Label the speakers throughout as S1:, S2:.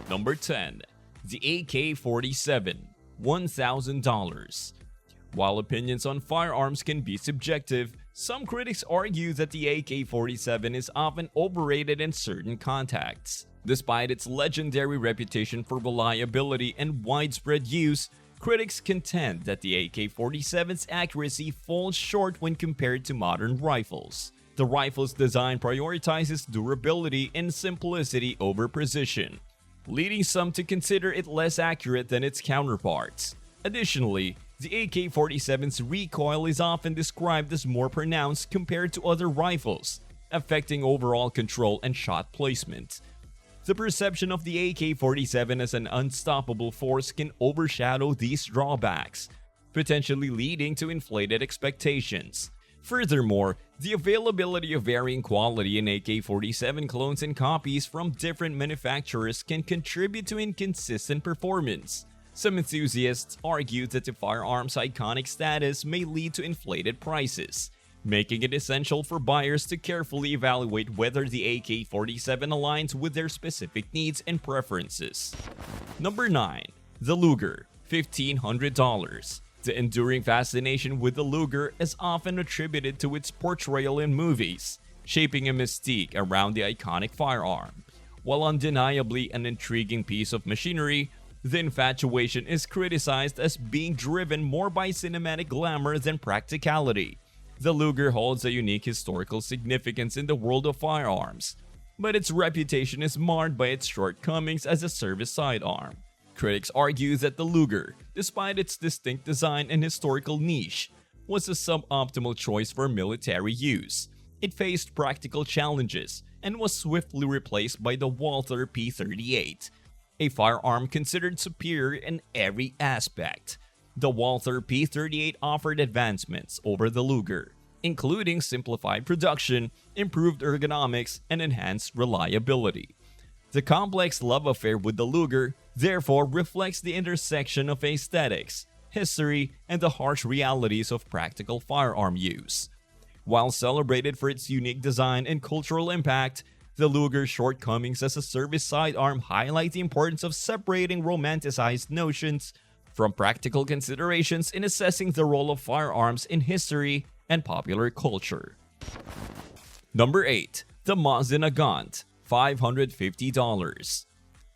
S1: Number 10. The AK-47, $1,000. While opinions on firearms can be subjective, some critics argue that the AK-47 is often overrated in certain contexts. Despite its legendary reputation for reliability and widespread use, critics contend that the AK-47's accuracy falls short when compared to modern rifles. The rifle's design prioritizes durability and simplicity over precision, leading some to consider it less accurate than its counterparts. Additionally, the AK-47's recoil is often described as more pronounced compared to other rifles, affecting overall control and shot placement. The perception of the AK-47 as an unstoppable force can overshadow these drawbacks, potentially leading to inflated expectations. Furthermore, the availability of varying quality in AK-47 clones and copies from different manufacturers can contribute to inconsistent performance. Some enthusiasts argue that the firearm's iconic status may lead to inflated prices, making it essential for buyers to carefully evaluate whether the AK-47 aligns with their specific needs and preferences. Number 9. The Luger, $1,500. The enduring fascination with the Luger is often attributed to its portrayal in movies, shaping a mystique around the iconic firearm. While undeniably an intriguing piece of machinery, the infatuation is criticized as being driven more by cinematic glamour than practicality. The Luger holds a unique historical significance in the world of firearms, but its reputation is marred by its shortcomings as a service sidearm. Critics argue that the Luger, despite its distinct design and historical niche, was a suboptimal choice for military use. It faced practical challenges and was swiftly replaced by the Walther P38, a firearm considered superior in every aspect. The Walther P38 offered advancements over the Luger, including simplified production, improved ergonomics, and enhanced reliability. The complex love affair with the Luger therefore reflects the intersection of aesthetics, history, and the harsh realities of practical firearm use. While celebrated for its unique design and cultural impact, the Luger's shortcomings as a service sidearm highlight the importance of separating romanticized notions from practical considerations in assessing the role of firearms in history and popular culture. Number 8. The Mosin Nagant, $550.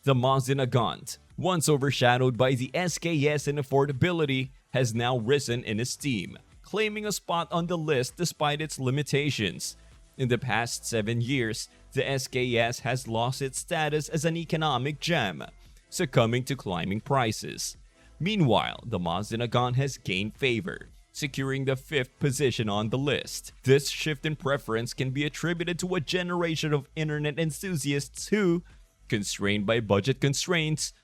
S1: The Mosin Nagant, once overshadowed by the SKS in affordability, has now risen in esteem, claiming a spot on the list despite its limitations. In the past 7 years, the SKS has lost its status as an economic gem, succumbing to climbing prices. Meanwhile, the Mosin Nagant has gained favor, securing the 5th position on the list. This shift in preference can be attributed to a generation of internet enthusiasts who, constrained by budget constraints,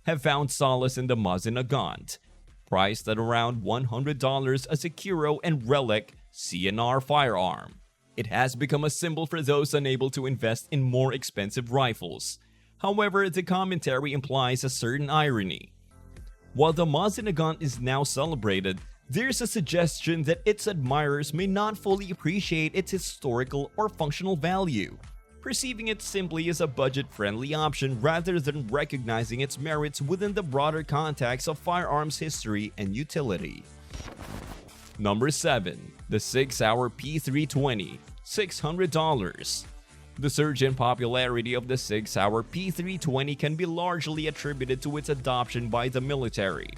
S1: have found solace in the Mosin Nagant, priced at around $100 as a Kuro and Relic CNR firearm. It has become a symbol for those unable to invest in more expensive rifles. However, the commentary implies a certain irony. While the Mosin Nagant is now celebrated, there's a suggestion that its admirers may not fully appreciate its historical or functional value, perceiving it simply as a budget-friendly option rather than recognizing its merits within the broader context of firearms history and utility. Number 7. The Sig Sauer P320, $600. The surge in popularity of the Sig Sauer P320 can be largely attributed to its adoption by the military,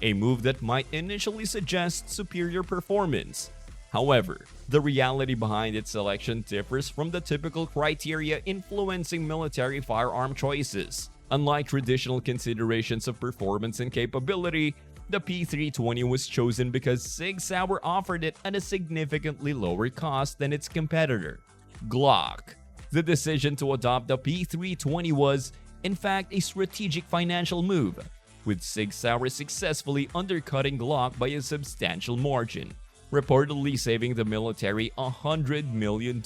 S1: a move that might initially suggest superior performance. However, the reality behind its selection differs from the typical criteria influencing military firearm choices. Unlike traditional considerations of performance and capability, the P320 was chosen because Sig Sauer offered it at a significantly lower cost than its competitor, Glock. The decision to adopt the P320 was, in fact, a strategic financial move, with Sig Sauer successfully undercutting Glock by a substantial margin, reportedly saving the military $100 million.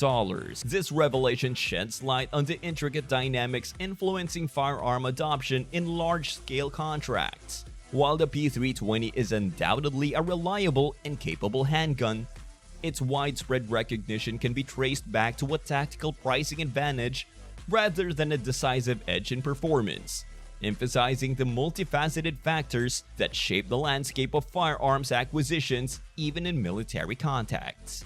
S1: This revelation sheds light on the intricate dynamics influencing firearm adoption in large-scale contracts. While the P320 is undoubtedly a reliable and capable handgun, its widespread recognition can be traced back to a tactical pricing advantage rather than a decisive edge in performance. emphasizing the multifaceted factors that shape the landscape of firearms acquisitions even in military contexts.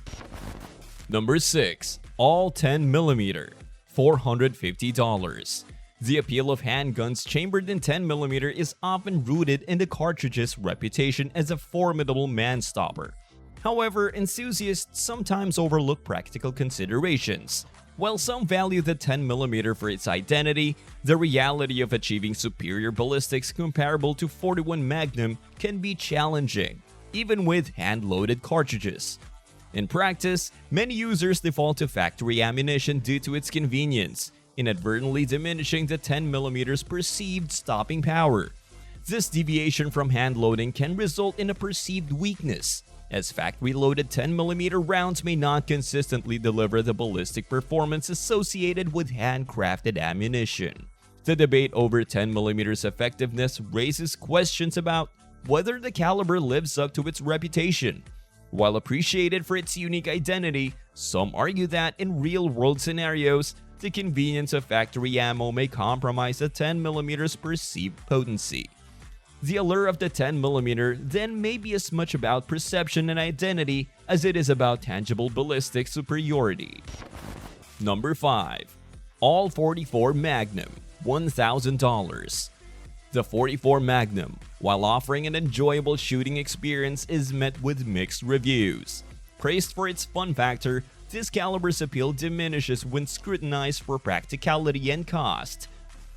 S1: Number 6. All 10mm, $450. The appeal of handguns chambered in 10mm is often rooted in the cartridge's reputation as a formidable man-stopper. However, enthusiasts sometimes overlook practical considerations. While some value the 10mm for its identity, the reality of achieving superior ballistics comparable to 41 Magnum can be challenging, even with hand-loaded cartridges. In practice, many users default to factory ammunition due to its convenience, inadvertently diminishing the 10mm's perceived stopping power. This deviation from hand loading can result in a perceived weakness, as factory-loaded 10mm rounds may not consistently deliver the ballistic performance associated with handcrafted ammunition. The debate over 10mm's effectiveness raises questions about whether the caliber lives up to its reputation. While appreciated for its unique identity, some argue that in real-world scenarios, the convenience of factory ammo may compromise the 10mm's perceived potency. The allure of the 10mm then may be as much about perception and identity as it is about tangible ballistic superiority. Number 5. All 44 Magnum, $1,000. The 44 Magnum, while offering an enjoyable shooting experience, is met with mixed reviews. Praised for its fun factor, this caliber's appeal diminishes when scrutinized for practicality and cost.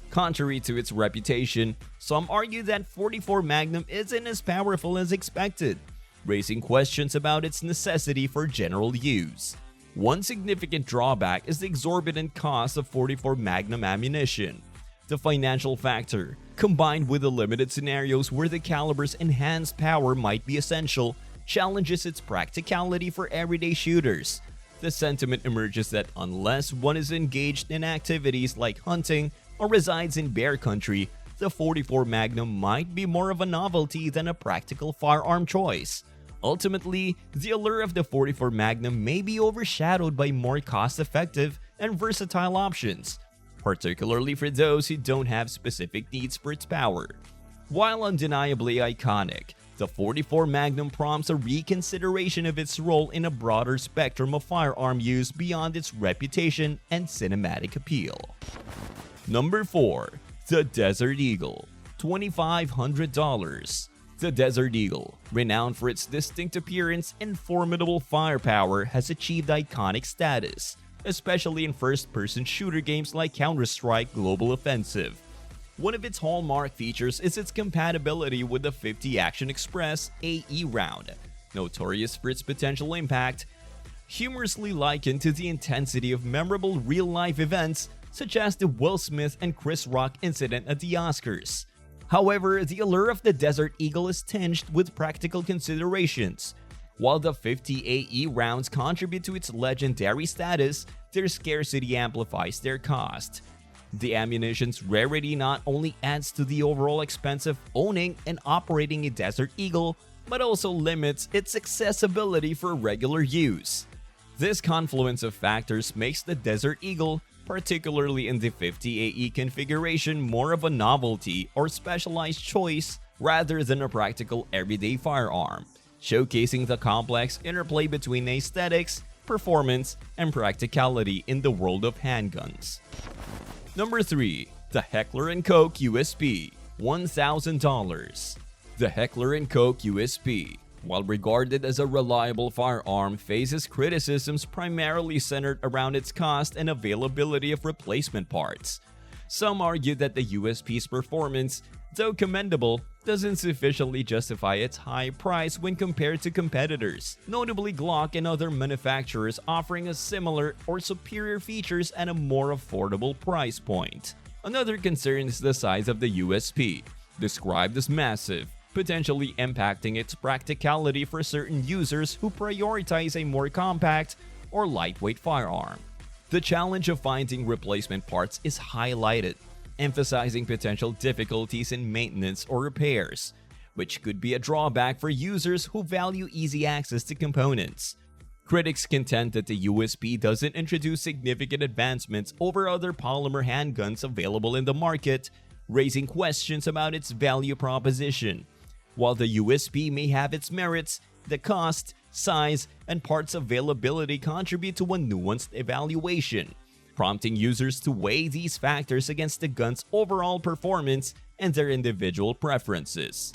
S1: Contrary to its reputation, some argue that 44 Magnum isn't as powerful as expected, raising questions about its necessity for general use. One significant drawback is the exorbitant cost of 44 Magnum ammunition. The financial factor, combined with the limited scenarios where the caliber's enhanced power might be essential, challenges its practicality for everyday shooters. The sentiment emerges that unless one is engaged in activities like hunting or resides in bear country, the 44 Magnum might be more of a novelty than a practical firearm choice. Ultimately, the allure of the 44 Magnum may be overshadowed by more cost-effective and versatile options, particularly for those who don't have specific needs for its power. While undeniably iconic, the 44 Magnum prompts a reconsideration of its role in a broader spectrum of firearm use beyond its reputation and cinematic appeal. Number 4. The Desert Eagle, $2,500. The Desert Eagle, renowned for its distinct appearance and formidable firepower, has achieved iconic status, especially in first-person shooter games like Counter-Strike Global Offensive. One of its hallmark features is its compatibility with the 50 Action Express AE round, notorious for its potential impact, humorously likened to the intensity of memorable real-life events such as the Will Smith and Chris Rock incident at the Oscars. However, the allure of the Desert Eagle is tinged with practical considerations. While the 50 AE rounds contribute to its legendary status, their scarcity amplifies their cost. The ammunition's rarity not only adds to the overall expense of owning and operating a Desert Eagle, but also limits its accessibility for regular use. This confluence of factors makes the Desert Eagle, particularly in the 50 AE configuration, more of a novelty or specialized choice rather than a practical everyday firearm, showcasing the complex interplay between aesthetics, performance, and practicality in the world of handguns. Number 3. The Heckler & Koch USP, $1,000. The Heckler & Koch USP, while regarded as a reliable firearm, faces criticisms primarily centered around its cost and availability of replacement parts. Some argue that the USP's performance, though commendable, doesn't sufficiently justify its high price when compared to competitors, notably Glock and other manufacturers offering a similar or superior features at a more affordable price point. Another concern is the size of the USP, described as massive, potentially impacting its practicality for certain users who prioritize a more compact or lightweight firearm. The challenge of finding replacement parts is highlighted, emphasizing potential difficulties in maintenance or repairs, which could be a drawback for users who value easy access to components. Critics contend that the USP doesn't introduce significant advancements over other polymer handguns available in the market, raising questions about its value proposition. While the USP may have its merits, the cost, size, and parts availability contribute to a nuanced evaluation, prompting users to weigh these factors against the gun's overall performance and their individual preferences.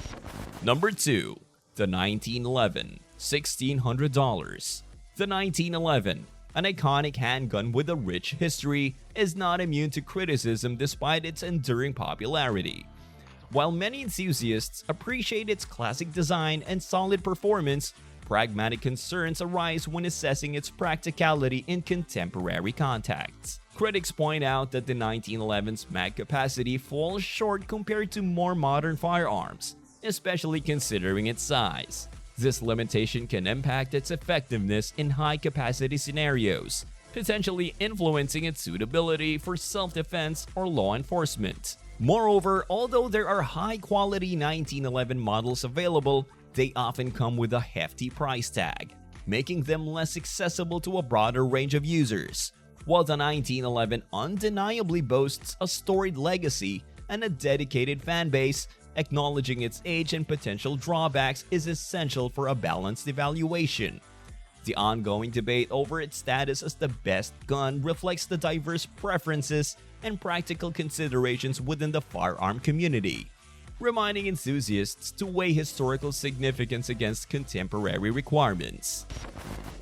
S1: Number 2. The 1911, $1,600. The 1911, an iconic handgun with a rich history, is not immune to criticism despite its enduring popularity. While many enthusiasts appreciate its classic design and solid performance, pragmatic concerns arise when assessing its practicality in contemporary contexts. Critics point out that the 1911's mag capacity falls short compared to more modern firearms, especially considering its size. This limitation can impact its effectiveness in high-capacity scenarios, potentially influencing its suitability for self-defense or law enforcement. Moreover, although there are high-quality 1911 models available, they often come with a hefty price tag, making them less accessible to a broader range of users. While the 1911 undeniably boasts a storied legacy and a dedicated fanbase, acknowledging its age and potential drawbacks is essential for a balanced evaluation. The ongoing debate over its status as the best gun reflects the diverse preferences and practical considerations within the firearm community, reminding enthusiasts to weigh historical significance against contemporary requirements.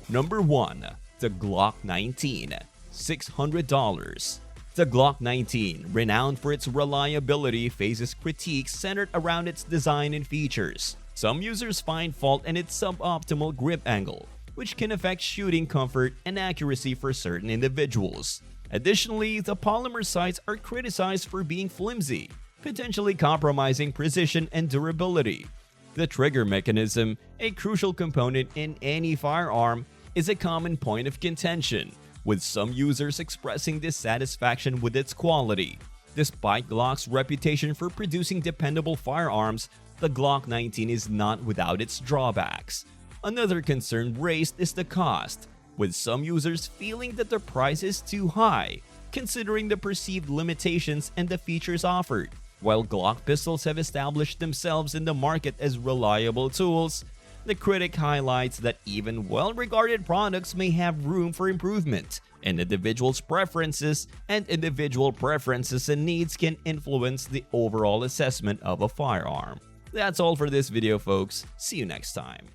S1: Number 1. The Glock 19, $600. The Glock 19, renowned for its reliability, faces critiques centered around its design and features. Some users find fault in its suboptimal grip angle, which can affect shooting comfort and accuracy for certain individuals. Additionally, the polymer sights are criticized for being flimsy, potentially compromising precision and durability. The trigger mechanism, a crucial component in any firearm, is a common point of contention, with some users expressing dissatisfaction with its quality. Despite Glock's reputation for producing dependable firearms, the Glock 19 is not without its drawbacks. Another concern raised is the cost, with some users feeling that the price is too high, considering the perceived limitations and the features offered. While Glock pistols have established themselves in the market as reliable tools, the critic highlights that even well-regarded products may have room for improvement, and individual preferences and needs can influence the overall assessment of a firearm. That's all for this video, folks. See you next time.